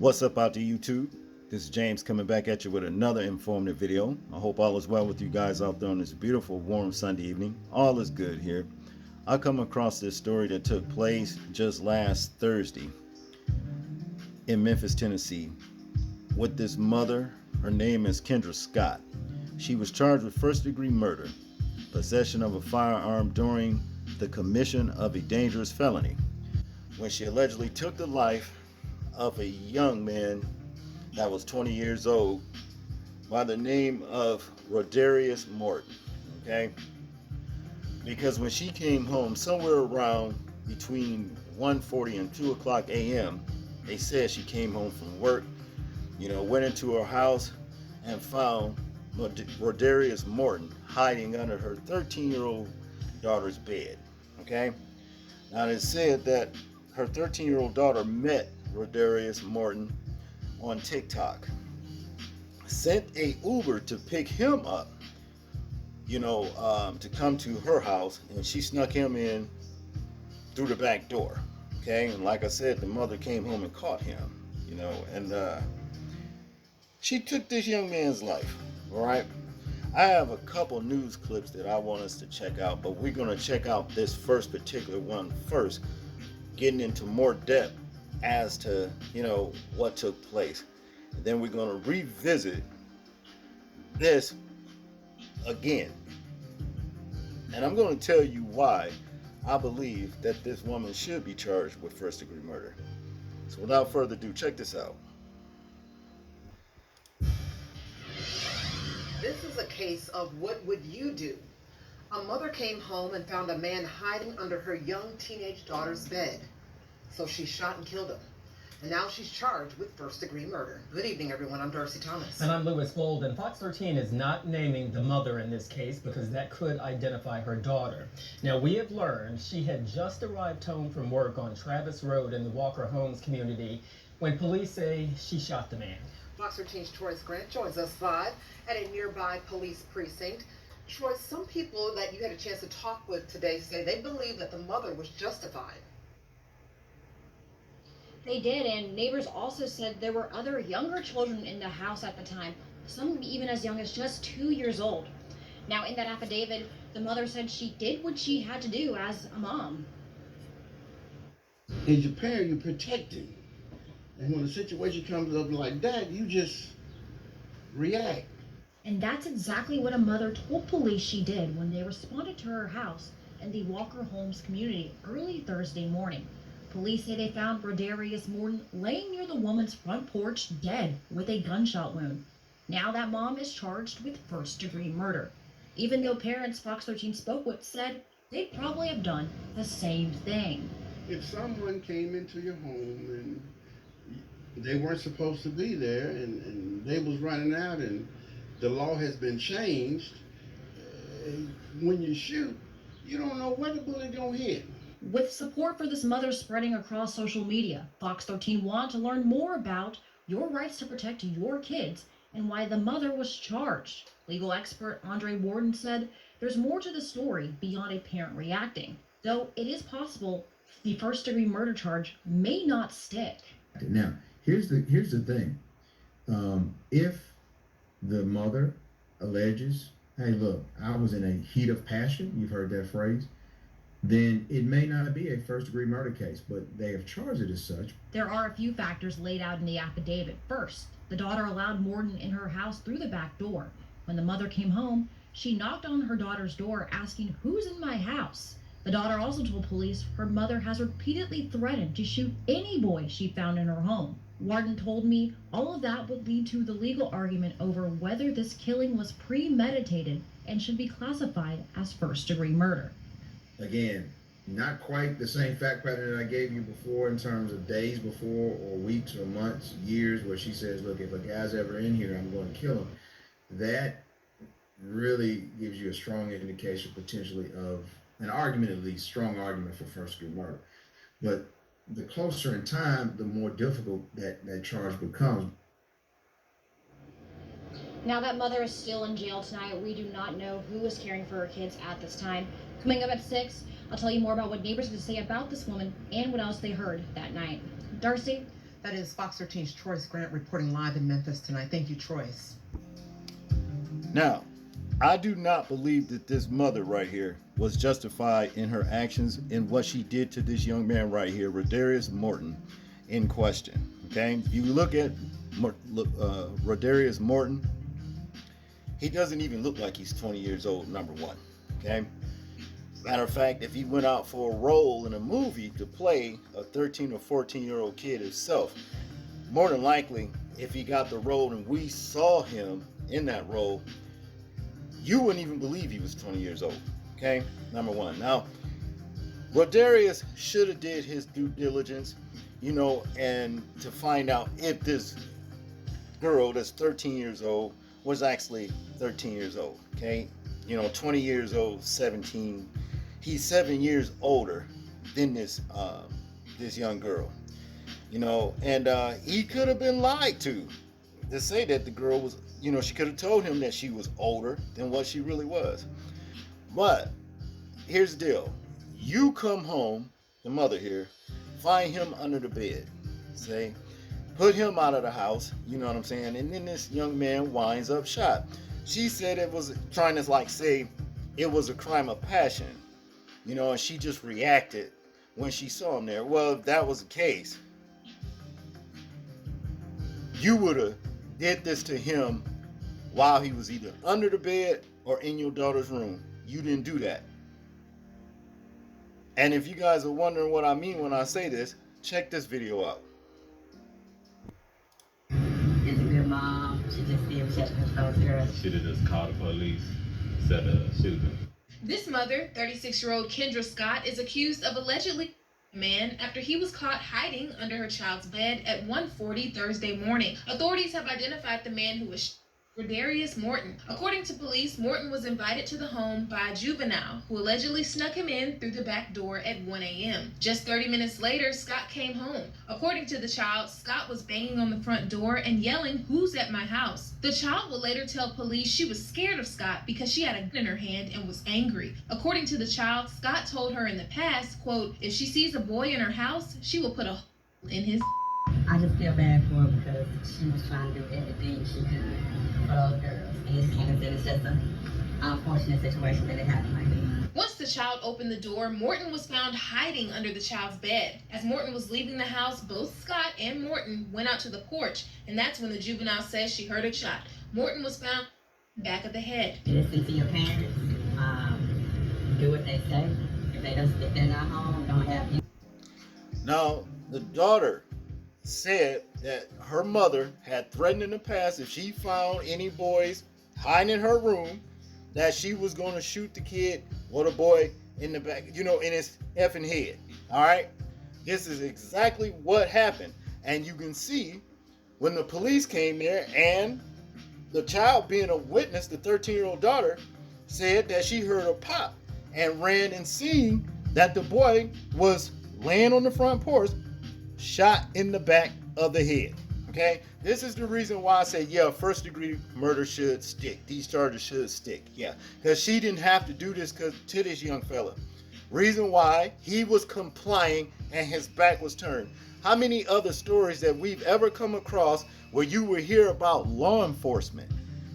What's up out to YouTube? This is James coming back at you with another informative video. I hope all is well with you guys out there on this beautiful warm Sunday evening. All is good here. I come across this story that took place just last Thursday in Memphis, Tennessee with this mother. Her name is Kendra Scott. She was charged with first-degree murder, possession of a firearm during the commission of a dangerous felony, when she allegedly took the life of a young man that was 20 years old by the name of Rodarius Morton. Okay? Because when she came home somewhere around between 1:40 and 2 o'clock a.m., they said she came home from work, went into her house and found Rodarius Morton hiding under her 13-year-old daughter's bed. Okay? Now it said that her 13-year-old daughter met Rodarius Morton on TikTok, sent a Uber to pick him up, to come to her house, and she snuck him in through the back door. Okay, and like I said, the mother came home and caught him, and she took this young man's life. All right, I have a couple news clips that I want us to check out, but we're going to check out this first particular one first, getting into more depth as to what took place. And then we're going to revisit this again, and I'm going to tell you why I believe that this woman should be charged with first degree murder. So without further ado, check this out. This is a case of what would you do? A mother came home and found a man hiding under her young teenage daughter's bed. So she shot and killed him. And now she's charged with first-degree murder. Good evening, everyone. I'm Darcy Thomas. And I'm Lewis Gold. And Fox 13 is not naming the mother in this case because that could identify her daughter. Now, we have learned she had just arrived home from work on Travis Road in the Walker Homes community when police say she shot the man. Fox 13's Troy Grant joins us live at a nearby police precinct. Troy, some people that you had a chance to talk with today say they believe that the mother was justified. They did, and neighbors also said there were other younger children in the house at the time, some even as young as just 2 years old. Now, in that affidavit, the mother said she did what she had to do as a mom. As your parent, you protect him. And when a situation comes up like that, you just react. And that's exactly what a mother told police she did when they responded to her house in the Walker Homes community early Thursday morning. Police say they found Rodarius Morton laying near the woman's front porch dead with a gunshot wound. Now that mom is charged with first-degree murder, even though parents Fox 13 spoke with said they'd probably have done the same thing. If someone came into your home and they weren't supposed to be there and they was running out and the law has been changed, when you shoot, you don't know where the bullet gonna hit. With support for this mother spreading across social media, Fox 13 wanted to learn more about your rights to protect your kids and why the mother was charged. Legal expert Andre Warden said there's more to the story beyond a parent reacting, though it is possible the first-degree murder charge may not stick. Now, here's the thing. If the mother alleges, hey, look, I was in a heat of passion, you've heard that phrase, then it may not be a first-degree murder case, but they have charged it as such. There are a few factors laid out in the affidavit. First, the daughter allowed Morton in her house through the back door. When the mother came home, she knocked on her daughter's door asking, "Who's in my house?" The daughter also told police her mother has repeatedly threatened to shoot any boy she found in her home. Warden told me all of that would lead to the legal argument over whether this killing was premeditated and should be classified as first-degree murder. Again, not quite the same fact pattern that I gave you before in terms of days before or weeks or months, years, where she says, look, if a guy's ever in here, I'm going to kill him. That really gives you a strong indication potentially of an argument, at least strong argument for first-degree murder. But the closer in time, the more difficult that charge becomes. Now that mother is still in jail tonight, we do not know who is caring for her kids at this time. Coming up at 6, I'll tell you more about what neighbors had to say about this woman and what else they heard that night. Darcy, That is Fox 13's Troyce Grant reporting live in Memphis tonight. Thank you, Troyce. Now, I do not believe that this mother right here was justified in her actions in what she did to this young man right here, Rodarius Morton, in question. Okay, if you look at Rodarius Morton, he doesn't even look like he's 20 years old, number one. Okay, matter of fact, if he went out for a role in a movie to play a 13 or 14-year-old kid himself, more than likely, if he got the role and we saw him in that role, you wouldn't even believe he was 20 years old. Okay, number one. Now, Rodarius should have did his due diligence, and to find out if this girl that's 13 years old was actually 13 years old. Okay, 20 years old, 17. He's 7 years older than this young girl. And he could have been lied to say that the girl was, she could have told him that she was older than what she really was. But here's the deal. You come home, the mother here, find him under the bed, say, put him out of the house, you know what I'm saying? And then this young man winds up shot. She said it was trying to say it was a crime of passion, and she just reacted when she saw him there. Well, if that was the case, you would have did this to him while he was either under the bed or in your daughter's room. You didn't do that. And if you guys are wondering what I mean when I say this, check this video out. Is a good mom. She just did what she had to control the girls. Should have just called the police instead of shooting. This mother, 36-year-old Kendra Scott, is accused of allegedly man after he was caught hiding under her child's bed at 1:40 Thursday morning. Authorities have identified the man who was Rodarius Morton. According to police, Morton was invited to the home by a juvenile who allegedly snuck him in through the back door at 1 a.m. Just 30 minutes later, Scott came home. According to the child, Scott was banging on the front door and yelling, "Who's at my house?" The child would later tell police she was scared of Scott because she had a gun in her hand and was angry. According to the child, Scott told her in the past, quote, if she sees a boy in her house, she will put a hole in his. I just feel bad for her because she was trying to do everything she could for those girls. And it's kind of it's just an unfortunate situation that it happened like that. Once the child opened the door, Morton was found hiding under the child's bed. As Morton was leaving the house, both Scott and Morton went out to the porch, and that's when the juvenile says she heard a shot. Morton was found back of the head. Listen to your parents. Do what they say. If they don't stick in our home, don't have you. Now, the daughter said that her mother had threatened in the past if she found any boys hiding in her room that she was going to shoot the kid or the boy in the back, in his effing head. All right? This is exactly what happened. And you can see when the police came there and the child being a witness, the 13-year-old daughter, said that she heard a pop and ran and seen that the boy was laying on the front porch, shot in the back of the head. Okay, this is the reason why I say, yeah, first-degree murder should stick. These charges should stick. Yeah, because she didn't have to do this to this young fella. Reason why, he was complying and his back was turned. How many other stories that we've ever come across where you will hear about law enforcement,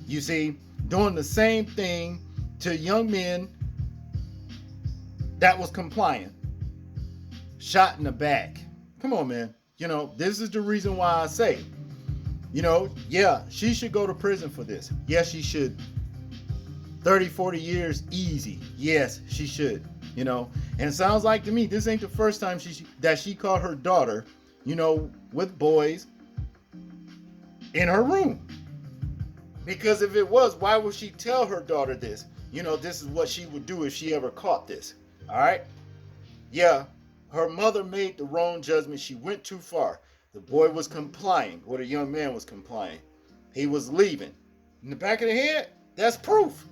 you see, doing the same thing to young men that was compliant, shot in the back? Come on, man. This is the reason why I say, yeah, she should go to prison for this. Yes, she should. 30, 40 years, easy. Yes, she should. And it sounds like to me, this ain't the first time she caught her daughter, with boys in her room. Because if it was, why would she tell her daughter this? This is what she would do if she ever caught this. All right? Yeah. Her mother made the wrong judgment. She went too far. The boy was complying, or the young man was complying. He was leaving. In the back of the head, that's proof.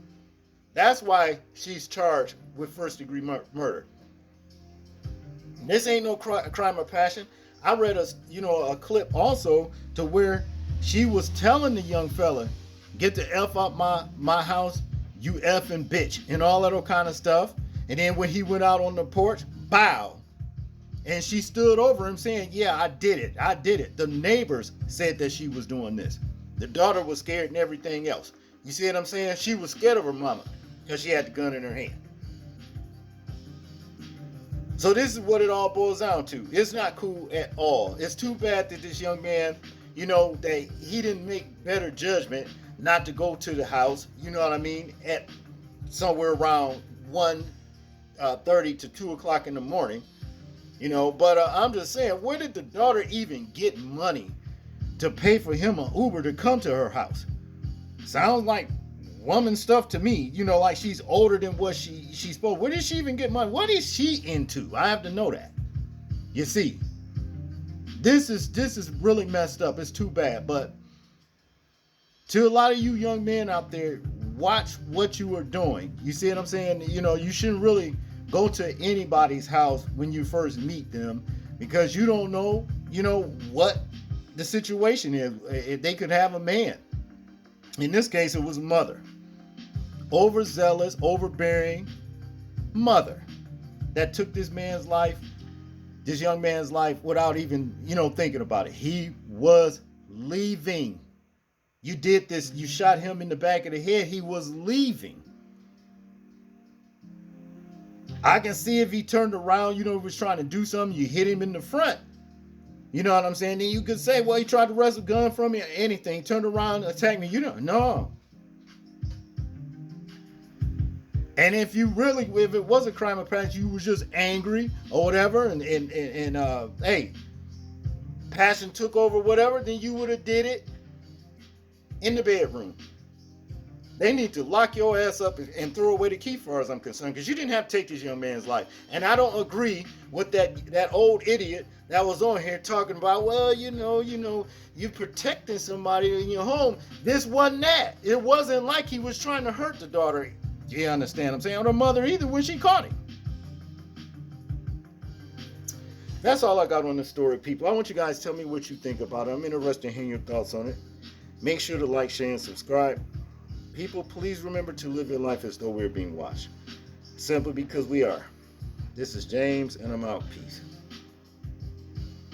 That's why she's charged with first-degree murder. This ain't no crime of passion. I read a clip also to where she was telling the young fella, get the F out my house, you effing bitch, and all that kind of stuff. And then when he went out on the porch, bow. And she stood over him saying, yeah, I did it. I did it. The neighbors said that she was doing this. The daughter was scared and everything else. You see what I'm saying? She was scared of her mama because she had the gun in her hand. So this is what it all boils down to. It's not cool at all. It's too bad that this young man, that he didn't make better judgment not to go to the house, you know what I mean, at somewhere around 1:30 to 2 o'clock in the morning. But I'm just saying, where did the daughter even get money to pay for him an Uber to come to her house? Sounds like woman stuff to me, like she's older than what she's supposed. Where did she even get money? What is she into? I have to know that. You see, this is really messed up. It's too bad. But to a lot of you young men out there, watch what you are doing. You see what I'm saying? You shouldn't really go to anybody's house when you first meet them, because you don't know, what the situation is. If they could have a man. In this case, it was a mother. Overzealous, overbearing mother that took this young man's life without even, thinking about it. He was leaving. You did this, you shot him in the back of the head. He was leaving. I can see if he turned around, was trying to do something, you hit him in the front. You know what I'm saying? Then you could say, well, he tried to wrestle a gun from me or anything. Turned around and attacked me. No. And if it was a crime of passion, you was just angry or whatever, and hey, passion took over, whatever, then you would have did it in the bedroom. They need to lock your ass up and throw away the key, far as I'm concerned, because you didn't have to take this young man's life. And I don't agree with that old idiot that was on here talking about, well, you protecting somebody in your home. This wasn't that. It wasn't like he was trying to hurt the daughter. You understand what I'm saying? Or the mother either when she caught him. That's all I got on this story, people. I want you guys to tell me what you think about it. I'm interested in hearing your thoughts on it. Make sure to like, share, and subscribe. People, please remember to live your life as though we're being watched. Simply because we are. This is James, and I'm out. Peace.